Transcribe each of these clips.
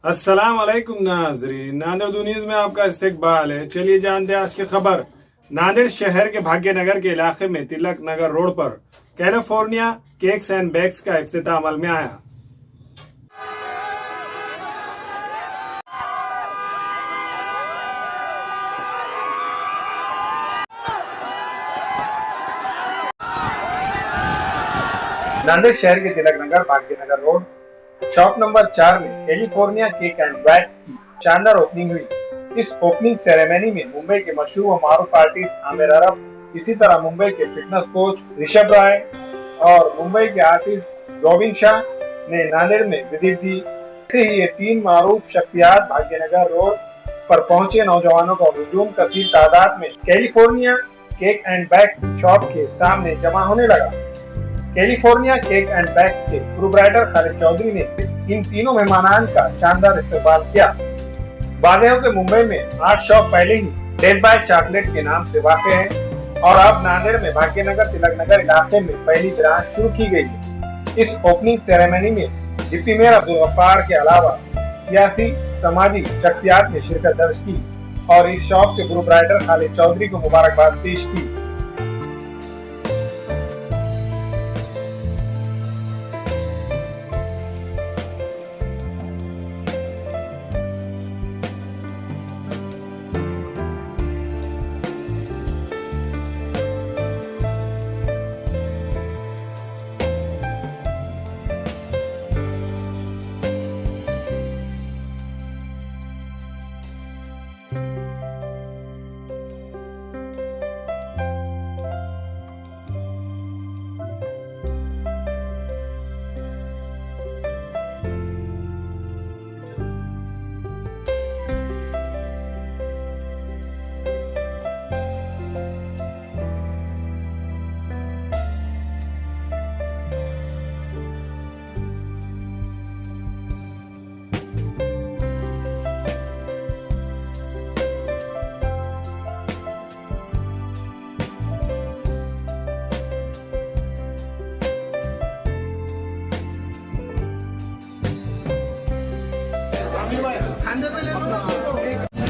अस्सलाम वालेकुम नाजरीन, नांदेड़ न्यूज में आपका इस्तकबाल है। चलिए जानते हैं आज की खबर। नांदेड़ शहर के भाग्यनगर के इलाके में तिलक नगर रोड पर कैलिफोर्निया केक्स एंड बेक्स का इफ्तिताह अमल में आया। नांदेड़ शहर के Tilak Nagar Bhagyanagar road shop number 4 में कैलिफोर्निया केक एंड बैक्स की शानदार ओपनिंग हुई। इस ओपनिंग सेरेमनी में मुंबई के मशहूर व मारूफ आर्टिस्ट आमिर अरब, इसी तरह मुंबई के फिटनेस कोच ऋषभ राय और मुंबई के आर्टिस्ट गोविंद शाह ने नांदेड़ में विजिट दी। ऐसे ही ये तीन मारूफ शख्सियात भाग्यनगर रोड पर पहुंचे नौजवानों का हुजूम कसीर तादाद में California cake and bakes shop के सामने जमा होने लगा। कैलिफोर्निया केक एंड बैक्स के प्रोप्राइटर खालिद चौधरी ने इन तीनों मेहमानान का शानदार इस्तेमाल किया। वाज़ेह है कि मुंबई में 8 शॉप पहले ही डेड बाय चॉकलेट के नाम से वाक़ है और अब नांदेड़ में भाग्यनगर तिलक नगर इलाके में पहली ब्रांच शुरू की गई है। इस ओपनिंग सेरेमनी में डिप्टी मेयर अब्दुल गफ्फार के अलावा सियासी समाजी शख्सियात ने शिरकत दर्ज की और इस शॉप के प्रोप्राइटर खालिद चौधरी को मुबारकबाद पेश की।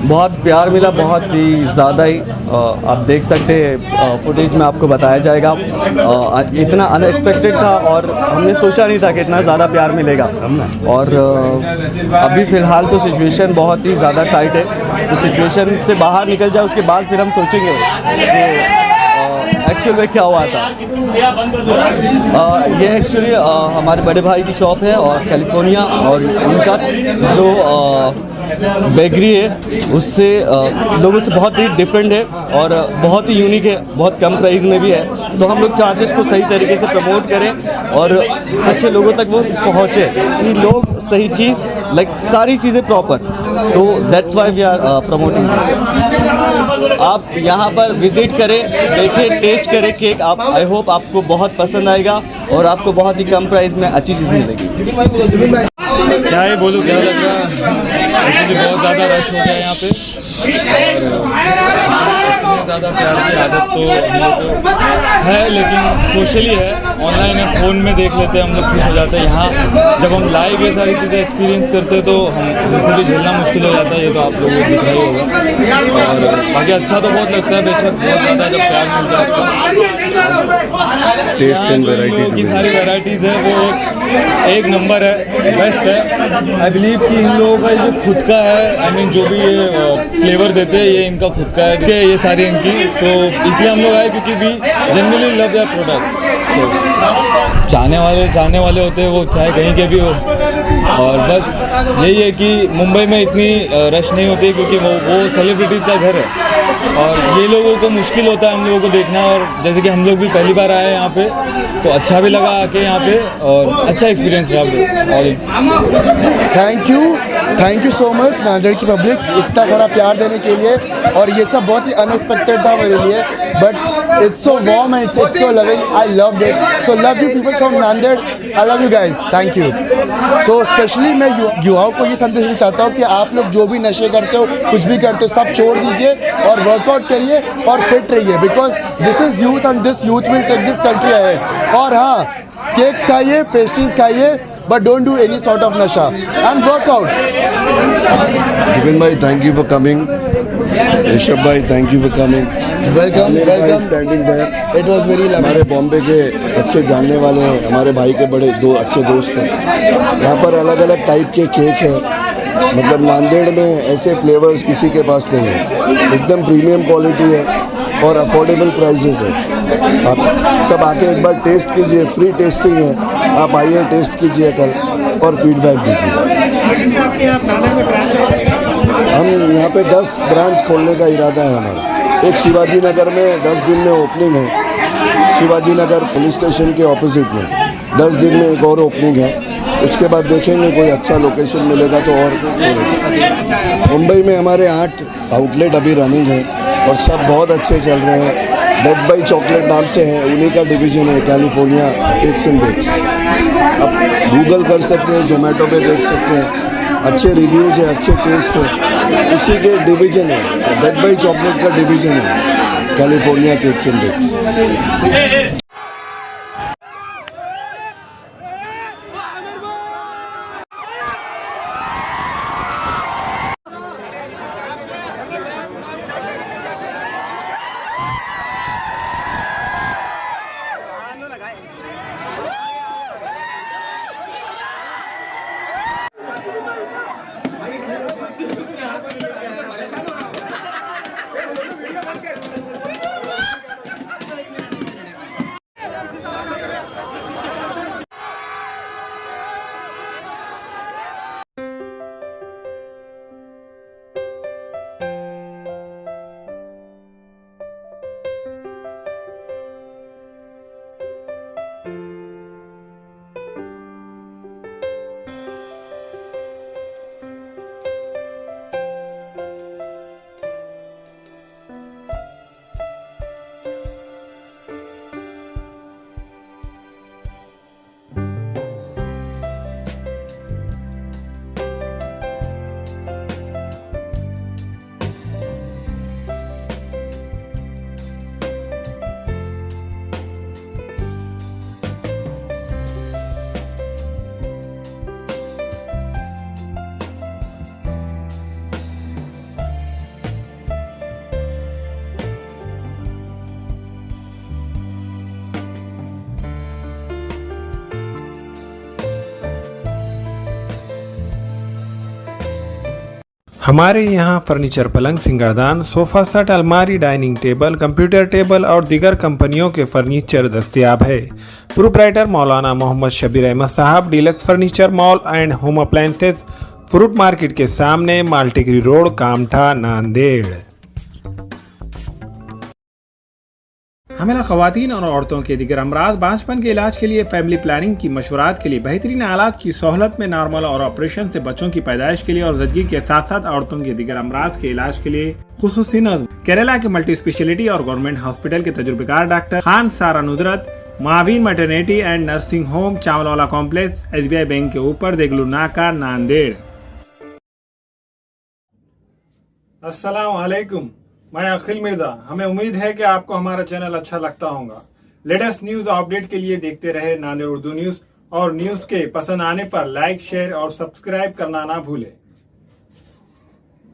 बहुत प्यार मिला, बहुत ही ज़्यादा ही। आप देख सकते हैं फुटेज में आपको बताया जाएगा। इतना अनएक्सपेक्टेड था और हमने सोचा नहीं था कि इतना ज़्यादा प्यार मिलेगा। और अभी फ़िलहाल तो सिचुएशन बहुत ही ज़्यादा टाइट है, तो सिचुएशन से बाहर निकल जाए उसके बाद फिर हम सोचेंगे कि एक्चुअल में क्या हुआ था। ये एक्चुअली हमारे बड़े भाई की शॉप है और कैलिफोर्निया, और उनका जो बेकरी है उससे लोगों से बहुत ही डिफरेंट है और बहुत ही यूनिक है, बहुत कम प्राइस में भी है। तो हम लोग चाहते हैं इसको सही तरीके से प्रमोट करें और सच्चे लोगों तक वो पहुँचे कि लोग सही चीज़ लाइक सारी चीज़ें प्रॉपर। तो that's why we are promoting this. आप यहाँ पर विज़िट करें, देखें, टेस्ट करें केक। आप आई होप आपको बहुत पसंद आएगा और आपको बहुत ही कम प्राइस में अच्छी चीज़ मिलेगी। क्या है बोलो, क्या लग रहा है? एक्चुअली बहुत ज़्यादा रश हो गया यहाँ पे और ज़्यादा प्यार की आदत तो हम लोग को है, लेकिन सोशली है, ऑनलाइन है, फ़ोन में देख लेते हैं हम लोग, खुश हो जाते हैं। यहाँ जब हम लाइव ये सारी चीज़ें एक्सपीरियंस करते हैं तो हमसे भी झेलना मुश्किल हो जाता है। ये तो आप लोगों को दिख रहा ही होगा। और बाकी अच्छा तो बहुत लगता है, बेशक बहुत ज़्यादा जब प्यार मिलता है आपका। टेस्ट एंड वैराइटीज़ की सारी वैराइटीज़ है वो एक नंबर है, बेस्ट है। आई बिलीव कि इन लोगों का जो खुद का है, आई मीन जो भी ये फ्लेवर देते हैं ये इनका खुद का है, ये सारी इनकी। तो इसलिए हम लोग आए क्योंकि we generally love their products. तो चाहने वाले होते हैं वो चाहे कहीं के भी हो। और बस यही है कि मुंबई में इतनी रश नहीं होती क्योंकि वो सेलिब्रिटीज़ का घर है और ये लोगों को मुश्किल होता है हम लोगों को देखना। और जैसे कि हम लोग भी पहली बार आए यहाँ पे तो अच्छा भी लगा आके यहाँ पे और अच्छा एक्सपीरियंस रहा। Thank you so much Nanded की पब्लिक, इतना सारा प्यार देने के लिए। और ये सब बहुत ही अनएक्सपेक्टेड था मेरे लिए, but it's so warm and it's so loving. I love it, so love you people from Nanded. I love you guys, thank you. So specially मैं युवाओं को ये संदेश देना चाहता हूँ कि आप लोग जो भी नशे करते हो, कुछ भी करते हो, सब छोड़ दीजिए और वर्कआउट करिए और फिट रहिए, because this is youth and this youth will take this country ahead. और हाँ, केक्स खाइए, पेस्ट्रीज खाइए, but don't do any sort of nasha and work out. Jubin bhai, thank you for coming. Rishabh bhai, thank you for coming. Welcome, Amir bhai welcome. standing there. It was very lovely. हमारे बॉम्बे के अच्छे जानने वाले हैं, हमारे भाई के बड़े दो अच्छे दोस्त हैं। यहाँ पर अलग अलग टाइप के केक है, मतलब नांदेड़ में ऐसे फ्लेवर्स किसी के पास नहीं है। एकदम प्रीमियम क्वालिटी है और अफोर्डेबल प्राइसेस है। आप सब आके एक बार टेस्ट कीजिए, फ्री टेस्टिंग है। आप आइए, टेस्ट कीजिए कल और फीडबैक दीजिए। हम यहाँ पे 10 ब्रांच खोलने का इरादा है हमारा। एक शिवाजी नगर में 10 दिन में ओपनिंग है, शिवाजी नगर पुलिस स्टेशन के ऑपोजिट में 10 दिन में एक और ओपनिंग है। उसके बाद देखेंगे कोई अच्छा लोकेशन मिलेगा तो और खोलेंगे। मुंबई में हमारे 8 आउटलेट अभी रनिंग है और सब बहुत अच्छे चल रहे हैं। डेथ बाई चॉकलेट नाम से है, उन्हीं का डिवीज़न है कैलिफोर्निया केक्स एंड बेक्स। आप गूगल कर सकते हैं, जोमेटो पे देख सकते हैं, अच्छे रिव्यूज़ है, अच्छे टेस्ट है, उसी के डिवीज़न है। डेथ बाई चॉकलेट का डिवीज़न है कैलिफोर्निया केक्स एंड बेक्स। हमारे यहाँ फर्नीचर, पलंग, सिंगारदान, सोफा सेट, अलमारी, डाइनिंग टेबल, कंप्यूटर टेबल और दीगर कंपनियों के फर्नीचर दस्तयाब है। प्रोप्राइटर मौलाना मोहम्मद शबीर अहमद साहब, deluxe furniture mall and home appliances, fruit market के सामने, माल्टीगिरी रोड, कामठा, नांदेड़। हमें ख़वातीन और औरतों के दिगर अमराज, बांझपन के इलाज के लिए, फैमिली प्लानिंग की मशवरात के लिए, बेहतरीन आलात की सहूलत में, नॉर्मल और ऑपरेशन से बच्चों की पैदाइश के लिए और ज़चगी के साथ साथ औरतों के दिगर अमराज के इलाज के लिए खुसूसी नज़्म केरला के मल्टी स्पेशलिटी और गवर्नमेंट हॉस्पिटल के तजुर्बेकार डॉक्टर खान सारा नुदरत, मावीन maternity and nursing home, Chawalwala complex, SBI bank के ऊपर, देगलू नाका, नांदेड़। अस्सलाम वालेकुम, मैं अखिल मिर्जा। हमें उम्मीद है कि आपको हमारा चैनल अच्छा लगता होगा। लेटेस्ट न्यूज अपडेट के लिए देखते रहे नांदेड़ उर्दू न्यूज, और न्यूज के पसंद आने पर लाइक, शेयर और सब्सक्राइब करना ना भूलें।